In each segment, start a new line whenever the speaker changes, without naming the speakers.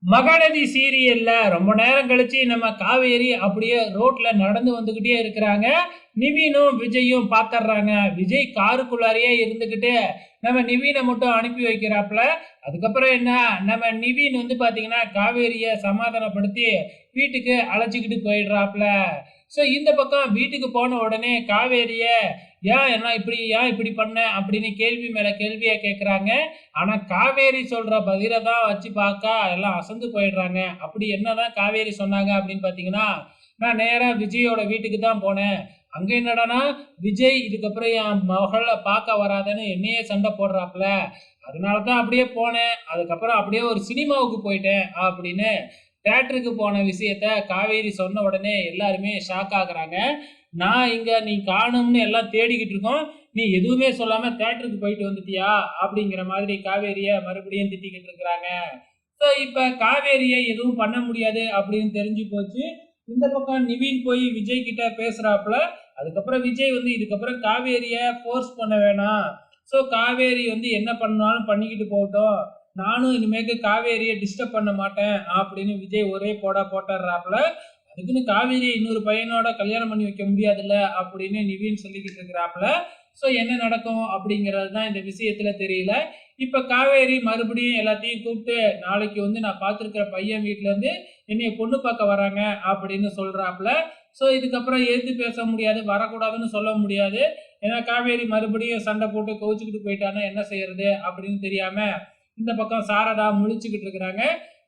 மகாநதி சீரியல்ல ரொம்ப நேரம் கழிச்சு நம்ம காவேரி அப்படியே ரோட்ல நடந்து வந்துகிட்டே இருக்கிறாங்க. நிவினும் விஜயும் பாத்துறாங்க. விஜய் காருக்குள்ளாரையே இருந்துகிட்டு நம்ம நிவினை மட்டும் அனுப்பி வைக்கிறாப்புல. அதுக்கப்புறம் என்ன, நம்ம நிவின் வந்து பாத்தீங்கன்னா காவேரிய சமாதானப்படுத்தி வீட்டுக்கு அழைச்சிக்கிட்டு போயிடுறாப்புல. ஸோ இந்த பக்கம் வீட்டுக்கு போன உடனே காவேரிய ஏன் இப்படி பண்ண அப்படின்னு கேள்வி மேல கேள்வியா கேட்குறாங்க. ஆனா காவேரி சொல்ற பதில தான் வச்சு பார்க்க எல்லாம் அசந்து போயிடுறாங்க. அப்படி என்னதான் காவேரி சொன்னாங்க அப்படின்னு பார்த்தீங்கன்னா, நான் நேரா விஜயோட வீட்டுக்கு தான் போனேன். அங்க என்னடான்னா, விஜய் இதுக்கப்புறம் என் மகள பார்க்க வராதன்னு என்னையே சண்டை போடுறாப்புல. அதனால தான் அப்படியே போனேன். அதுக்கப்புறம் அப்படியே ஒரு சினிமாவுக்கு போயிட்டேன் அப்படின்னு தியேட்டருக்கு போன விஷயத்த காவேரி சொன்ன உடனே எல்லாருமே ஷாக் ஆகுறாங்க. நான் இங்க நீ காணும்னு எல்லாம் தேடிக்கிட்டு இருக்கோம். நீ எதுவுமே சொல்லாம தியேட்டருக்கு போயிட்டு வந்துட்டியா? அப்படிங்கிற மாதிரி காவேரிய மறுபடியும் திட்டிக்கிட்டு இருக்கிறாங்க. ஸோ இப்ப காவேரிய எதுவும் பண்ண முடியாது அப்படின்னு தெரிஞ்சு போச்சு. இந்த பக்கம் நிவின் போய் விஜய் கிட்ட பேசுறாப்புல. அதுக்கப்புறம் விஜய் வந்து இதுக்கப்புறம் காவேரிய ஃபோர்ஸ் பண்ண வேணாம். ஸோ காவேரி வந்து என்ன பண்ணாலும் பண்ணிக்கிட்டு போகட்டும். நானும் இனிமேக்கு காவேரியை டிஸ்டர்ப் பண்ண மாட்டேன் அப்படின்னு விஜய் ஒரே போடா போட்டுறாப்புல. அதுக்குன்னு காவேரியை இன்னொரு பையனோட கல்யாணம் பண்ணி வைக்க முடியாதுல்ல அப்படின்னு நிவின் சொல்லிக்கிட்டு இருக்கிறாப்புல. ஸோ என்ன நடக்கும் அப்படிங்கிறது தான் இந்த விஷயத்துல தெரியல. இப்ப காவேரி மறுபடியும் எல்லாத்தையும் கூப்பிட்டு நாளைக்கு வந்து நான் பார்த்துருக்கிற பையன் வீட்டுல இருந்து என்னைய பொண்ணு பார்க்க வராங்க அப்படின்னு சொல்றாப்புல. ஸோ இதுக்கப்புறம் எதிர்த்து பேச முடியாது, வரக்கூடாதுன்னு சொல்ல முடியாது. ஏன்னா காவேரி மறுபடியும் சண்டை போட்டு கோவிச்சுக்கிட்டு போயிட்டான்னா என்ன செய்யறது அப்படின்னு தெரியாம இந்த பக்கம் சாரதா முழிச்சுக்கிட்டு இருக்கிறாங்க.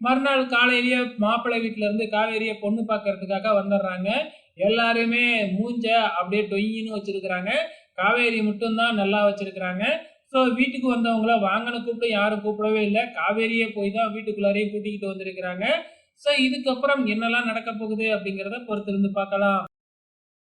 மறுநாள் காலையிலேயே மாப்பிள்ளை வீட்டுல இருந்து காவேரியை பொண்ணு பார்க்கறதுக்காக வந்துடுறாங்க. எல்லாருமே மூஞ்ச அப்படியே டொய்யின்னு வச்சிருக்கிறாங்க. காவேரி மட்டும்தான் நல்லா வச்சிருக்கிறாங்க. ஸோ வீட்டுக்கு வந்தவங்கள வாங்கன்னு கூப்பிட்டு யாரும் கூப்பிடவே இல்லை. காவேரியே போய் தான் வீட்டுக்குள்ளாரையும் கூட்டிக்கிட்டு வந்திருக்கிறாங்க. ஸோ இதுக்கப்புறம் என்னெல்லாம் நடக்க போகுது அப்படிங்கிறத பொறுத்திருந்து பார்க்கலாம்.